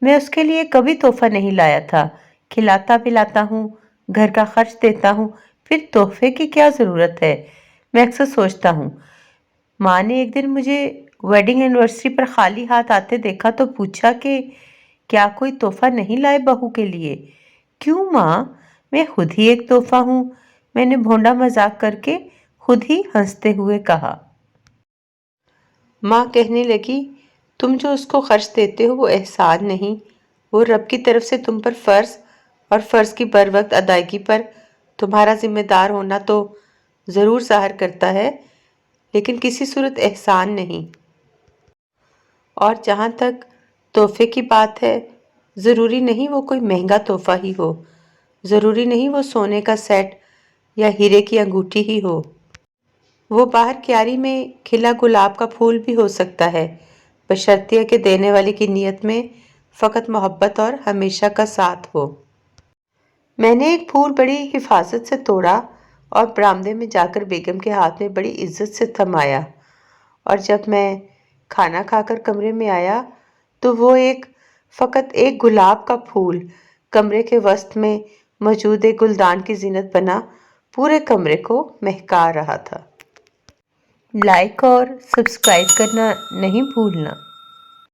میں اس کے لیے کبھی تحفہ نہیں لایا تھا۔ کھلاتا پلاتا ہوں، گھر کا خرچ دیتا ہوں، پھر تحفے کی کیا ضرورت ہے؟ میں اکثر سوچتا ہوں۔ ماں نے ایک دن مجھے ویڈنگ اینیورسری پر خالی ہاتھ آتے دیکھا تو پوچھا کہ کیا کوئی تحفہ نہیں لائے بہو کے لیے؟ کیوں ماں، میں خود ہی ایک تحفہ ہوں، میں نے بھونڈا مذاق کر کے خود ہی ہنستے ہوئے کہا۔ ماں کہنے لگی، تم جو اس کو خرچ دیتے ہو وہ احسان نہیں، وہ رب کی طرف سے تم پر فرض، اور فرض کی بر وقت ادائیگی پر تمہارا ذمہ دار ہونا تو ضرور ظاہر کرتا ہے، لیکن کسی صورت احسان نہیں۔ اور جہاں تک تحفے کی بات ہے، ضروری نہیں وہ کوئی مہنگا تحفہ ہی ہو، ضروری نہیں وہ سونے کا سیٹ یا ہیرے کی انگوٹھی ہی ہو۔ وہ باہر کیاری میں کھلا گلاب کا پھول بھی ہو سکتا ہے، بشرطیہ کہ دینے والے کی نیت میں فقط محبت اور ہمیشہ کا ساتھ ہو۔ میں نے ایک پھول بڑی حفاظت سے توڑا اور برآمدے میں جا کر بیگم کے ہاتھ میں بڑی عزت سے تھمایا، اور جب میں کھانا کھا کر کمرے میں آیا تو وہ فقط ایک گلاب کا پھول کمرے کے وسط میں موجود ایک گلدان کی زینت بنا پورے کمرے کو مہکا رہا تھا۔ لائک اور سبسکرائب کرنا نہیں بھولنا۔